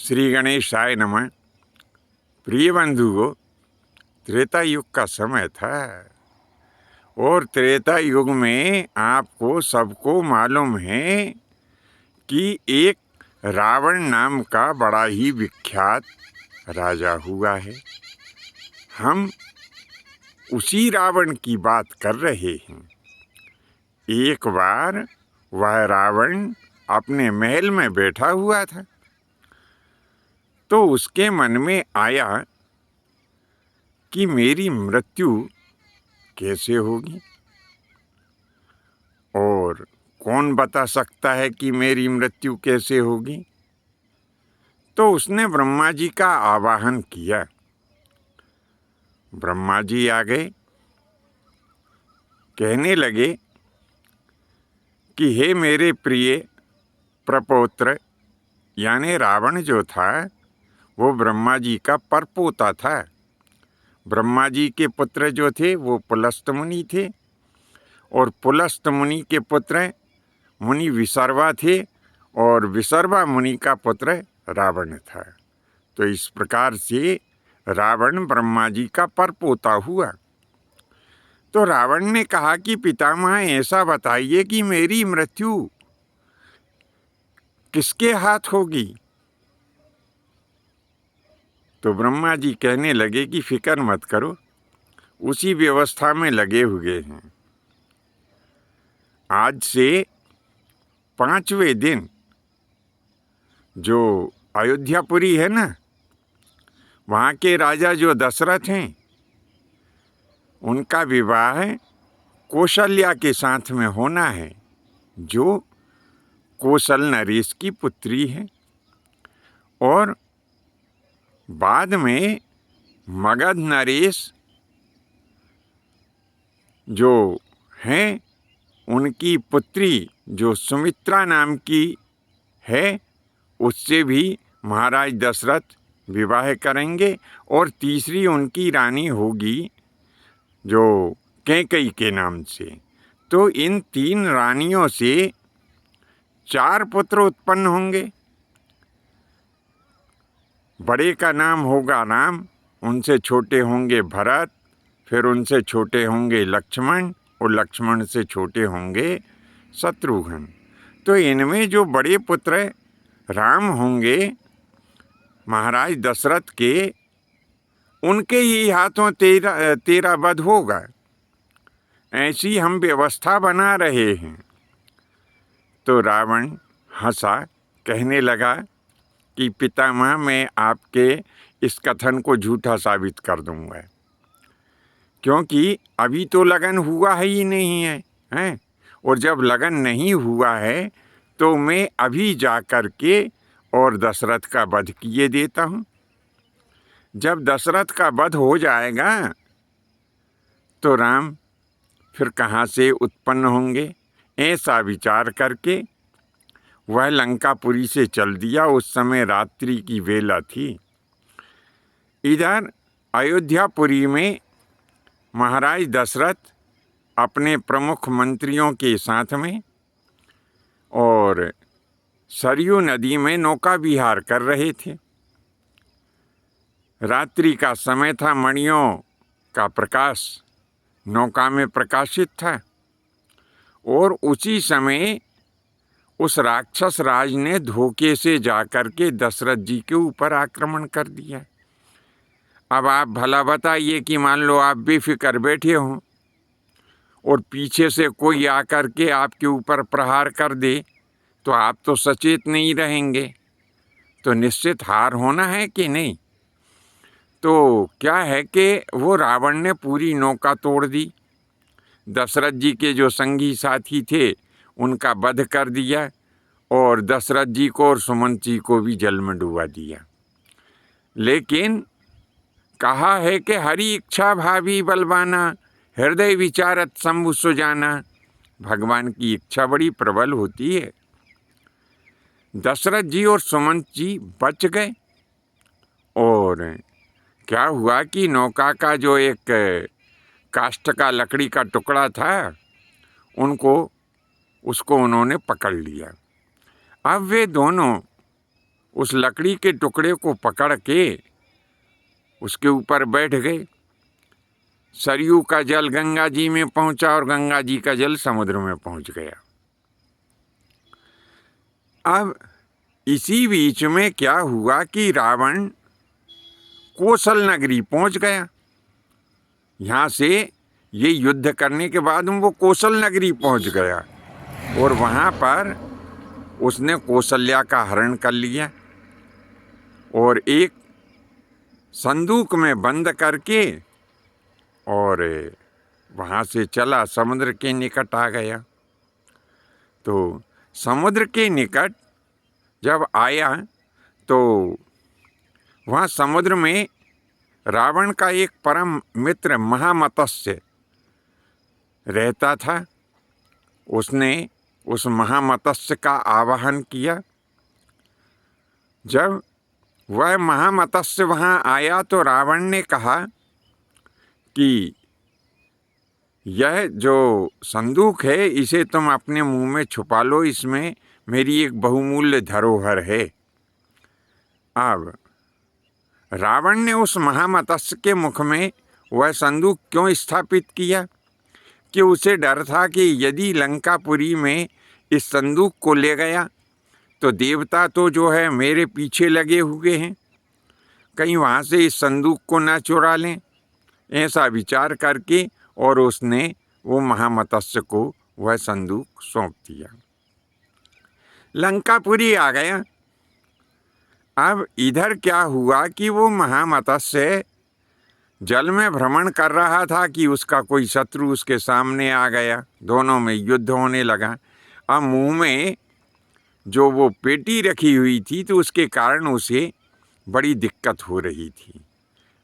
श्री गणेशाय नमः। प्रिय बंधुओं, त्रेता युग का समय था और त्रेता युग में आपको सबको मालूम है कि एक रावण नाम का बड़ा ही विख्यात राजा हुआ है। हम उसी रावण की बात कर रहे हैं। एक बार वह रावण अपने महल में बैठा हुआ था, तो उसके मन में आया कि मेरी मृत्यु कैसे होगी और कौन बता सकता है कि मेरी मृत्यु कैसे होगी। तो उसने ब्रह्मा जी का आवाहन किया। ब्रह्मा जी आ गए, कहने लगे कि हे मेरे प्रिय प्रपौत्र, यानी रावण जो था वो ब्रह्मा जी का परपोता था। ब्रह्मा जी के पुत्र जो थे वो पुलस्त मुनि थे और पुलस्त मुनि के पुत्र मुनि विसर्वा थे और विसर्वा मुनि का पुत्र रावण था। तो इस प्रकार से रावण ब्रह्मा जी का परपोता हुआ। तो रावण ने कहा कि पितामह, ऐसा बताइए कि मेरी मृत्यु किसके हाथ होगी। तो ब्रह्मा जी कहने लगे कि फिक्र मत करो, उसी व्यवस्था में लगे हुए हैं। आज से 5वें दिन जो अयोध्यापुरी है ना, वहाँ के राजा जो दशरथ हैं, उनका विवाह कौशल्या के साथ में होना है, जो कौशल नरेश की पुत्री है। और बाद में मगध नरेश जो हैं, उनकी पुत्री जो सुमित्रा नाम की है, उससे भी महाराज दशरथ विवाह करेंगे। और तीसरी उनकी रानी होगी जो कैकेयी के नाम से। तो इन 3 रानियों से 4 पुत्र उत्पन्न होंगे। बड़े का नाम होगा राम, उनसे छोटे होंगे भरत, फिर उनसे छोटे होंगे लक्ष्मण और लक्ष्मण से छोटे होंगे शत्रुघ्न। तो इनमें जो बड़े पुत्र राम होंगे महाराज दशरथ के, उनके ही हाथों तेरा वध होगा। ऐसी हम व्यवस्था बना रहे हैं। तो रावण हंसा, कहने लगा कि पितामह, मैं आपके इस कथन को झूठा साबित कर दूंगा, क्योंकि अभी तो लगन हुआ ही नहीं है, हैं? और जब लगन नहीं हुआ है तो मैं अभी जा कर के और दशरथ का वध किए देता हूँ। जब दशरथ का वध हो जाएगा तो राम फिर कहाँ से उत्पन्न होंगे। ऐसा विचार करके वह लंकापुरी से चल दिया। उस समय रात्रि की वेला थी। इधर अयोध्यापुरी में महाराज दशरथ अपने प्रमुख मंत्रियों के साथ में और सरयू नदी में नौका विहार कर रहे थे। रात्रि का समय था, मणियों का प्रकाश नौका में प्रकाशित था। और उसी समय उस राक्षस राज ने धोखे से जाकर के दशरथ जी के ऊपर आक्रमण कर दिया। अब आप भला बताइए कि मान लो आप बेफिक्र बैठे हों और पीछे से कोई आकर के आपके ऊपर प्रहार कर दे, तो आप तो सचेत नहीं रहेंगे, तो निश्चित हार होना है कि नहीं। तो क्या है कि वो रावण ने पूरी नौका तोड़ दी। दशरथ जी के जो संगी साथी थे उनका वध कर दिया और दशरथ जी को और सुमंत जी को भी जल में डुबा दिया। लेकिन कहा है कि हरि इच्छा भावी बलवाना, हृदय विचारत शंभु सुजाना। भगवान की इच्छा बड़ी प्रबल होती है। दशरथ जी और सुमंत जी बच गए। और क्या हुआ कि नौका का जो एक काष्ठ का लकड़ी का टुकड़ा था, उसको उन्होंने पकड़ लिया। अब वे दोनों उस लकड़ी के टुकड़े को पकड़ के उसके ऊपर बैठ गए। सरयू का जल गंगा जी में पहुंचा और गंगा जी का जल समुद्र में पहुंच गया। अब इसी बीच में क्या हुआ कि रावण कौशल नगरी पहुंच गया। यहाँ से ये युद्ध करने के बाद वो कौशल नगरी पहुंच गया और वहाँ पर उसने कौशल्या का हरण कर लिया और एक संदूक में बंद करके और वहाँ से चला, समुद्र के निकट आ गया। तो समुद्र के निकट जब आया तो वहाँ समुद्र में रावण का एक परम मित्र महामत्स्य रहता था। उसने उस महामत्स्य का आवाहन किया। जब वह महामत्स्य वहाँ आया तो रावण ने कहा कि यह जो संदूक है इसे तुम अपने मुंह में छुपा लो, इसमें मेरी एक बहुमूल्य धरोहर है। अब रावण ने उस महामत्स्य के मुख में वह संदूक क्यों स्थापित किया कि उसे डर था कि यदि लंकापुरी में इस संदूक को ले गया तो देवता तो जो है मेरे पीछे लगे हुए हैं, कहीं वहाँ से इस संदूक को ना चुरा लें। ऐसा विचार करके और उसने वो महामत्स्य को वह संदूक सौंप दिया। लंकापुरी आ गया। अब इधर क्या हुआ कि वो महामत्स्य जल में भ्रमण कर रहा था कि उसका कोई शत्रु उसके सामने आ गया, दोनों में युद्ध होने लगा। अब मुंह में जो वो पेटी रखी हुई थी तो उसके कारण उसे बड़ी दिक्कत हो रही थी।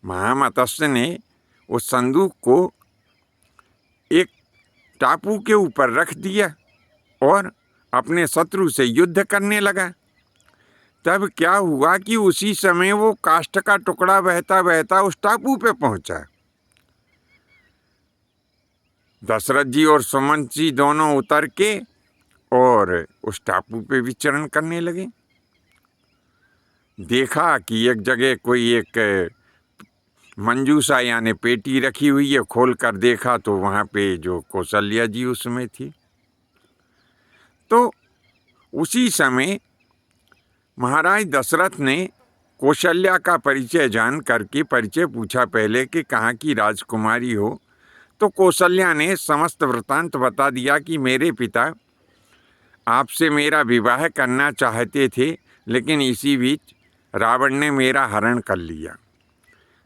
महामत्स्य ने उस संदूक को एक टापू के ऊपर रख दिया और अपने शत्रु से युद्ध करने लगा। तब क्या हुआ कि उसी समय वो काष्ठ का टुकड़ा बहता बहता उस टापू पे पहुंचा। दशरथ जी और सुमंत जी दोनों उतर के और उस टापू पे विचरण करने लगे। देखा कि एक जगह कोई एक मंजूषा यानी पेटी रखी हुई है, खोल कर देखा तो वहाँ पे जो कौशल्या जी उसमें थी। तो उसी समय महाराज दशरथ ने कौशल्या का परिचय जान करके परिचय पूछा पहले कि कहाँ की राजकुमारी हो। तो कौशल्या ने समस्त वृत्तांत बता दिया कि मेरे पिता आपसे मेरा विवाह करना चाहते थे, लेकिन इसी बीच रावण ने मेरा हरण कर लिया।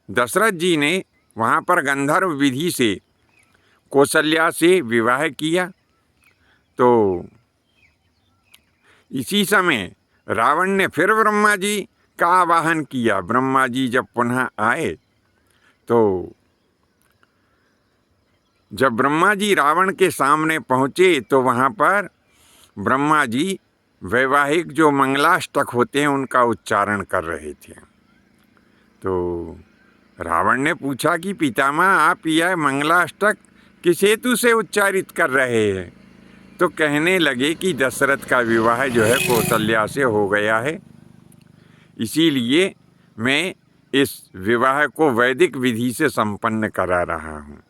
दशरथ जी ने वहाँ पर गंधर्व विधि से कौशल्या से विवाह किया। तो इसी समय रावण ने फिर ब्रह्मा जी का आवाहन किया। ब्रह्मा जी जब पुनः आए तो जब ब्रह्मा जी रावण के सामने पहुँचे तो वहाँ पर ब्रह्मा जी वैवाहिक जो मंगलाष्टक होते हैं उनका उच्चारण कर रहे थे। तो रावण ने पूछा कि पितामह आप यह मंगलाष्टक किस हेतु से उच्चारित कर रहे हैं? तो कहने लगे कि दशरथ का विवाह जो है कौशल्या से हो गया है, इसीलिए मैं इस विवाह को वैदिक विधि से संपन्न करा रहा हूँ।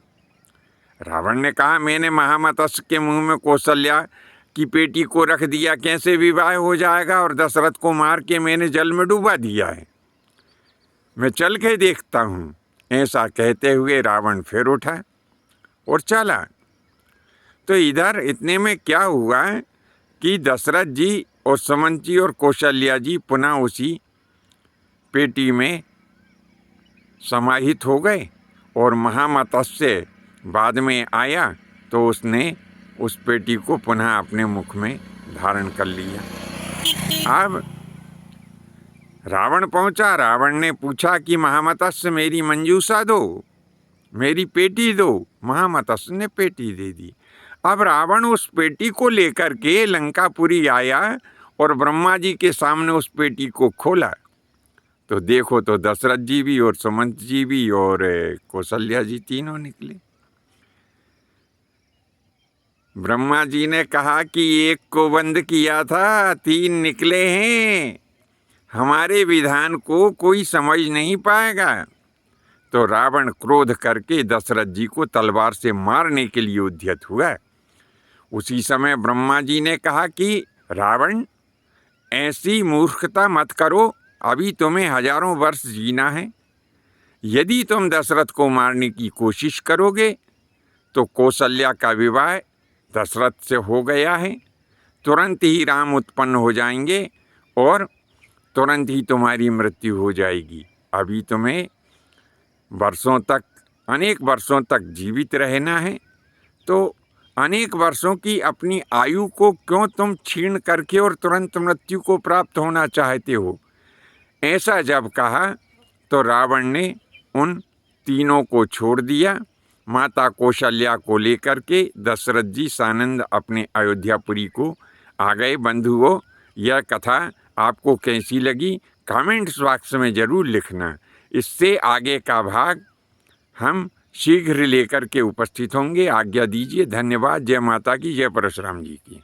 रावण ने कहा मैंने महामत्स्य के मुंह में कौशल्या की पेटी को रख दिया, कैसे विवाह हो जाएगा? और दशरथ को मार के मैंने जल में डुबा दिया है, मैं चल के देखता हूँ। ऐसा कहते हुए रावण फिर उठा और चला। तो इधर इतने में क्या हुआ कि दशरथ जी और सुमंत जी और कौशल्या जी पुनः उसी पेटी में समाहित हो गए और महामत्स्य बाद में आया तो उसने उस पेटी को पुनः अपने मुख में धारण कर लिया। अब रावण पहुंचा। रावण ने पूछा कि महामत्स्य मेरी मंजूषा दो, मेरी पेटी दो। महामत्स्य ने पेटी दे दी। अब रावण उस पेटी को लेकर के लंकापुरी आया और ब्रह्मा जी के सामने उस पेटी को खोला। तो देखो तो दशरथ जी भी और सुमंत जी भी और कौशल्या जी तीनों निकले। ब्रह्मा जी ने कहा कि एक को बंद किया था, तीन निकले हैं। हमारे विधान को कोई समझ नहीं पाएगा। तो रावण क्रोध करके दशरथ जी को तलवार से मारने के लिए उद्यत हुआ। उसी समय ब्रह्मा जी ने कहा कि रावण, ऐसी मूर्खता मत करो, अभी तुम्हें हजारों वर्ष जीना है। यदि तुम दशरथ को मारने की कोशिश करोगे तो कौशल्या का विवाह दशरथ से हो गया है, तुरंत ही राम उत्पन्न हो जाएंगे और तुरंत ही तुम्हारी मृत्यु हो जाएगी। अभी तुम्हें वर्षों तक, अनेक वर्षों तक जीवित रहना है, तो अनेक वर्षों की अपनी आयु को क्यों तुम छीन करके और तुरंत मृत्यु को प्राप्त होना चाहते हो। ऐसा जब कहा तो रावण ने उन तीनों को छोड़ दिया। माता कौशल्या को लेकर के दशरथ जी सानंद अपने अयोध्यापुरी को आ गए। बंधुओं, यह कथा आपको कैसी लगी कमेंट्स बॉक्स में ज़रूर लिखना। इससे आगे का भाग हम शीघ्र लेकर के उपस्थित होंगे। आज्ञा दीजिए। धन्यवाद। जय माता की, जय परशुराम जी की।